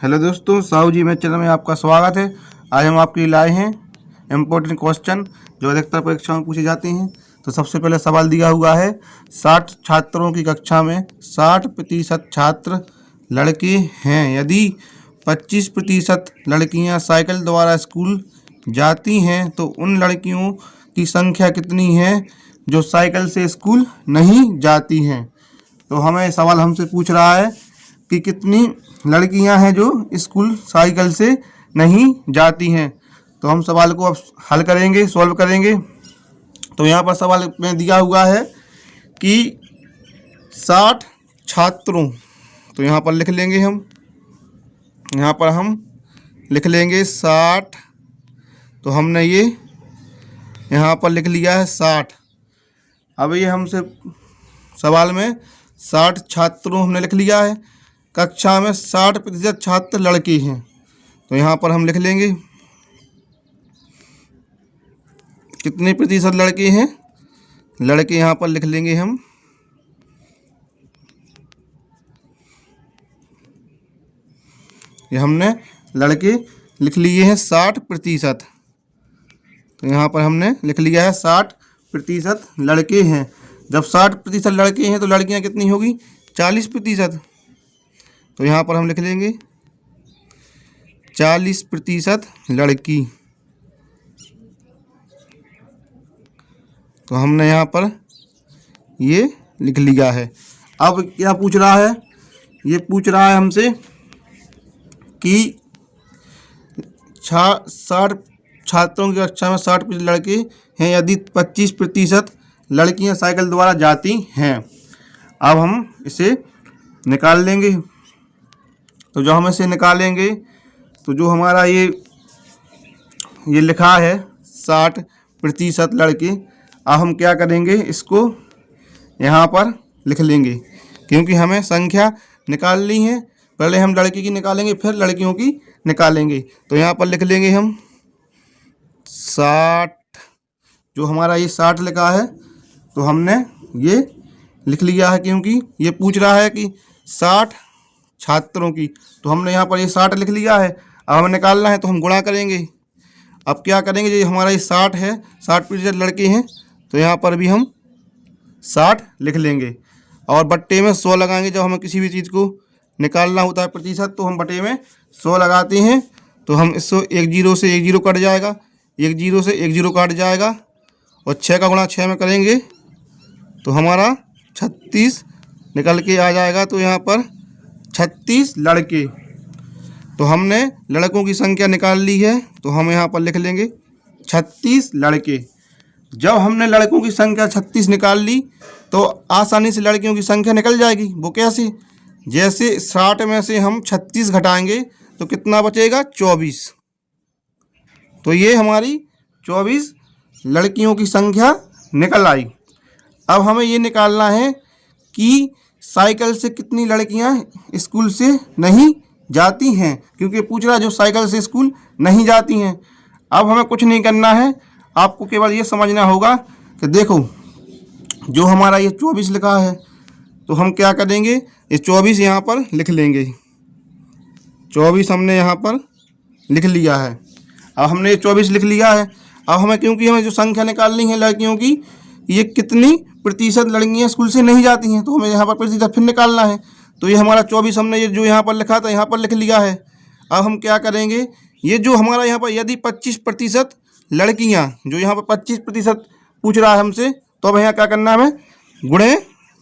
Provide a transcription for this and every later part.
Hello दोस्तों, साहू जी मेरे channel में आपका स्वागत है। आज हम आपके लिए लाए हैं इम्पोर्टेंट क्वेश्चन जो अधिकतर परीक्षाओं में पूछे जाते हैं। तो सबसे पहले सवाल दिया हुआ है, 60 छात्रों की कक्षा में 60% छात्र लड़के हैं। यदि 25% लड़कियां साइकिल द्वारा स्कूल जाती हैं तो उन लड़कियों की संख्या कितनी है जो साइकिल से स्कूल नहीं जाती हैं। तो हमें सवाल हमसे पूछ रहा है कि कितनी लड़कियां हैं जो स्कूल साइकिल से नहीं जाती हैं। तो हम सवाल को अब हल करेंगे, सॉल्व करेंगे। तो यहाँ पर सवाल में दिया हुआ है कि 60 छात्रों, तो यहाँ पर लिख लेंगे हम, यहाँ पर हम लिख लेंगे 60। तो हमने ये यहाँ पर लिख लिया है 60। अब ये हमसे सवाल में 60 छात्रों हमने लिख लिया है। कक्षा में 60% छात्र लड़के हैं। तो यहाँ पर हम लिख लेंगे कितने प्रतिशत लड़के हैं, लड़के यहाँ पर लिख लेंगे हम। ये हमने लड़के लिख लिए हैं 60%। तो यहाँ पर हमने लिख लिया है 60% लड़के हैं। जब 60% लड़के हैं तो लड़कियाँ कितनी होगी, 40%। तो यहाँ पर हम लिख लेंगे 40% लड़की। तो हमने यहाँ पर ये लिख लिया है। अब क्या पूछ रहा है, ये पूछ रहा है हमसे कि 60 छात्रों की कक्षा में 60% लड़के हैं यदि 25% लड़कियां साइकिल द्वारा जाती हैं। अब हम इसे निकाल लेंगे। तो जो हम इसे निकालेंगे तो जो हमारा ये लिखा है 60% लड़के, अब हम क्या करेंगे, इसको यहाँ पर लिख लेंगे क्योंकि हमें संख्या निकालनी है। पहले हम लड़की की निकालेंगे फिर लड़कियों की निकालेंगे। तो यहाँ पर लिख लेंगे हम 60। जो हमारा ये 60 लिखा है तो हमने ये लिख लिया है क्योंकि ये पूछ रहा है कि 60 छात्रों की। तो हमने यहाँ पर ये 60 लिख लिया है। अब हमें निकालना है तो हम गुणा करेंगे। अब क्या करेंगे, जो हमारा ये 60 है, 60% लड़के हैं, तो यहाँ पर भी हम 60 लिख लेंगे और बट्टे में 100 लगाएंगे। जब हमें किसी भी चीज़ को निकालना होता है प्रतिशत तो हम बट्टे में 100 लगाते हैं। तो हम इसको 1 0 से 1 0 कट जाएगा, 1 0 से 1 0 काट जाएगा और 6 का गुणा 6 में करेंगे तो हमारा 36 निकल के आ जाएगा। तो यहाँ पर 36 लड़के। तो हमने लड़कों की संख्या निकाल ली है। तो हम यहाँ पर लिख लेंगे 36 लड़के। जब हमने लड़कों की संख्या 36 निकाल ली तो आसानी से लड़कियों की संख्या निकल जाएगी। वो कैसे, जैसे 60 में से हम 36 घटाएंगे तो कितना बचेगा, 24। तो ये हमारी 24 लड़कियों की संख्या निकल आई। अब हमें ये निकालना है कि साइकिल से कितनी लड़कियां स्कूल से नहीं जाती हैं, क्योंकि पूछ रहा है जो साइकिल से स्कूल नहीं जाती हैं। अब हमें कुछ नहीं करना है, आपको केवल ये समझना होगा कि देखो जो हमारा ये 24 लिखा है तो हम क्या करेंगे, ये 24 यहाँ पर लिख लेंगे। 24 हमने यहाँ पर लिख लिया है। अब हमने ये 24 लिख लिया है। अब हमें, क्योंकि हमें जो संख्या निकालनी है लड़कियों की, ये कितनी प्रतिशत लड़कियां स्कूल से नहीं जाती हैं, तो हमें यहाँ पर प्रतिशत फिर निकालना है। तो ये हमारा 24 हमने ये जो यहाँ पर लिखा था यहाँ पर लिख लिया है। अब हम क्या करेंगे, ये जो हमारा यहाँ पर यदि 25% लड़कियाँ, जो यहाँ पर 25% पूछ रहा है हमसे, तो अब यहाँ क्या करना है, हमें गुणे,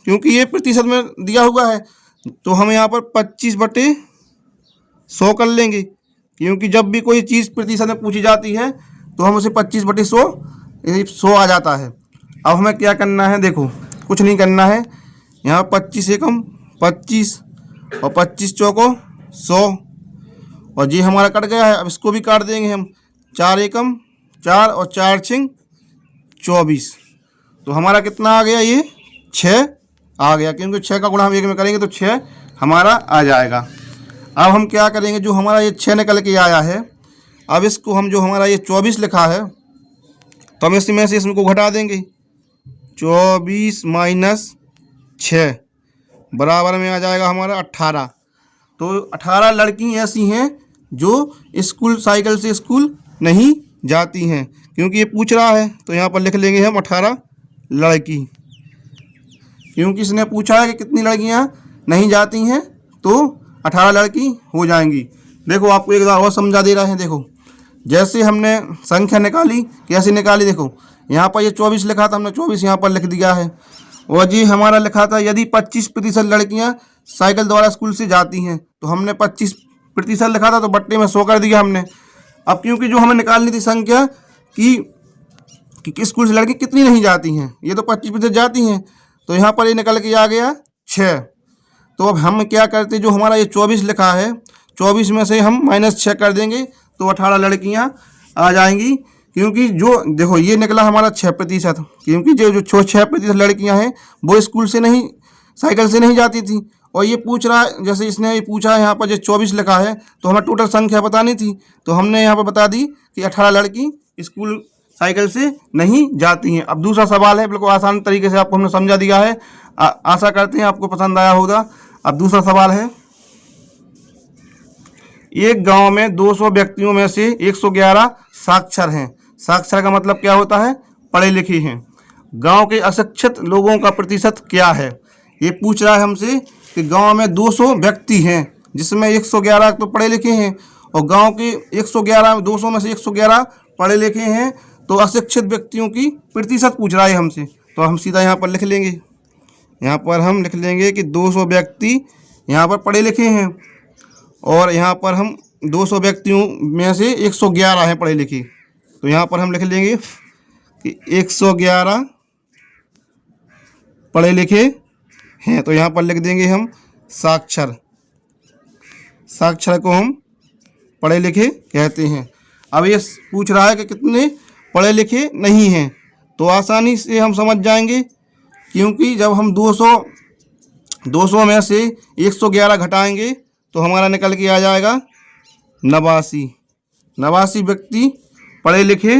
क्योंकि ये प्रतिशत में दिया हुआ है तो हम यहाँ पर 25/100 कर लेंगे। क्योंकि जब भी कोई चीज़ प्रतिशत में पूछी जाती है तो हम उसे 25/100 आ जाता है। अब हमें क्या करना है, देखो कुछ नहीं करना है, यहाँ 25 एकम 25 और 25 चौको 100 और ये हमारा कट गया है। अब इसको भी काट देंगे हम, 4 एकम 4 और 4 छिंग 24। तो हमारा कितना आ गया, ये 6 आ गया, क्योंकि 6 का गुणा हम 1 में करेंगे तो 6 हमारा आ जाएगा। अब हम क्या करेंगे, जो हमारा ये 6 निकल के आया है, अब इसको हम, जो हमारा ये 24 लिखा है, तो हम इसमें से इसको घटा देंगे। 24 - 6 बराबर में आ जाएगा हमारा 18। तो 18 लड़की ऐसी हैं जो स्कूल साइकिल से स्कूल नहीं जाती हैं, क्योंकि ये पूछ रहा है तो यहाँ पर लिख लेंगे हम 18 लड़की, क्योंकि इसने पूछा है कि कितनी लड़कियाँ नहीं जाती हैं, तो 18 लड़की हो जाएंगी। देखो आपको एक बार और समझा दे रहे हैं। देखो जैसे हमने संख्या निकाली, कैसे निकाली, देखो यहाँ पर ये 24 लिखा था, हमने 24 यहाँ पर लिख दिया है। और जी हमारा लिखा था यदि 25% लड़कियाँ साइकिल द्वारा स्कूल से जाती हैं, तो हमने 25% लिखा था तो बट्टे में 100 कर दिया हमने। अब क्योंकि जो हमें निकालनी थी संख्या कि स्कूल से लड़की कितनी नहीं जाती हैं, ये तो 25% जाती हैं, तो यहाँ पर ये निकल के आ गया 6। तो अब हम क्या करते, जो हमारा ये 24 लिखा है, 24 में से हम -6 कर देंगे तो 18 लड़कियाँ आ जाएंगी। क्योंकि जो देखो ये निकला हमारा 6%, क्योंकि जो 6% लड़कियाँ हैं वो स्कूल से नहीं, साइकिल से नहीं जाती थी। और ये पूछ रहा है, जैसे इसने ये पूछा है यहाँ पर जो 24 लिखा है, तो हमें टोटल संख्या बतानी थी, तो हमने यहाँ पर बता दी कि 18 लड़की स्कूल साइकिल से नहीं जाती हैं। अब दूसरा सवाल है, बिल्कुल आसान तरीके से आपको हमने समझा दिया है, आशा करते हैं आपको पसंद आया होगा। अब दूसरा सवाल है, एक गांव में 200 व्यक्तियों में से 111 साक्षर हैं। साक्षर का मतलब क्या होता है, पढ़े लिखे हैं। गांव के अशिक्षित लोगों का प्रतिशत क्या है। ये पूछ रहा है हमसे कि गांव में 200 व्यक्ति हैं जिसमें 111 तो पढ़े लिखे हैं, और गांव के 200 में से 111 पढ़े लिखे हैं, तो अशिक्षित व्यक्तियों की प्रतिशत पूछ रहा है हमसे। तो हम सीधा यहाँ पर लिख लेंगे, यहाँ पर हम लिख लेंगे कि 200 व्यक्ति यहाँ पर पढ़े लिखे हैं, और यहाँ पर हम 200 व्यक्तियों में से 111 हैं पढ़े लिखे, तो यहाँ पर हम लिख लेंगे कि 111 पढ़े लिखे हैं। तो यहाँ पर लिख देंगे हम साक्षर, साक्षर को हम पढ़े लिखे कहते हैं। अब ये पूछ रहा है कि कितने पढ़े लिखे नहीं हैं, तो आसानी से हम समझ जाएंगे, क्योंकि जब हम 200 में से 111 घटाएंगे तो हमारा निकल के आ जाएगा 89 व्यक्ति पढ़े लिखे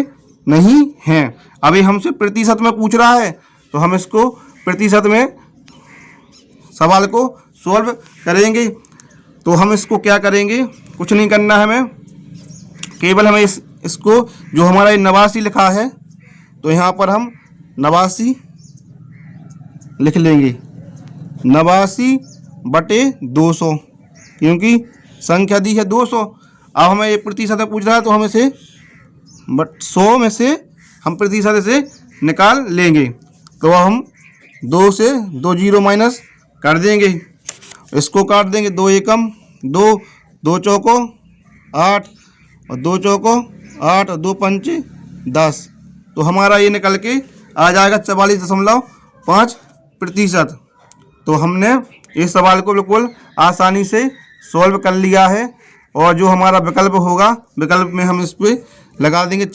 नहीं हैं। अभी हमसे प्रतिशत में पूछ रहा है, तो हम इसको प्रतिशत में सवाल को सॉल्व करेंगे। तो हम इसको क्या करेंगे, कुछ नहीं करना है हमें, केवल हमें इसको जो हमारा ये 89 लिखा है, तो यहाँ पर हम 89 लिख लेंगे, 89/200, क्योंकि संख्या दी है 200। अब हमें ये प्रतिशत में पूछ रहा है, तो हम इसे 100 में से हम प्रतिशत से निकाल लेंगे। तो हम 2 से 2 0 माइनस कर देंगे, इसको काट देंगे, 2 एकम 2, 2 चौको 8 और 2 चौको 8 और 2 पंचे 10, तो हमारा ये निकल के आ जाएगा 44.5%। तो हमने इस सवाल को बिल्कुल आसानी से सॉल्व कर लिया है, और जो हमारा विकल्प होगा, विकल्प में हम इस पर लगा देंगे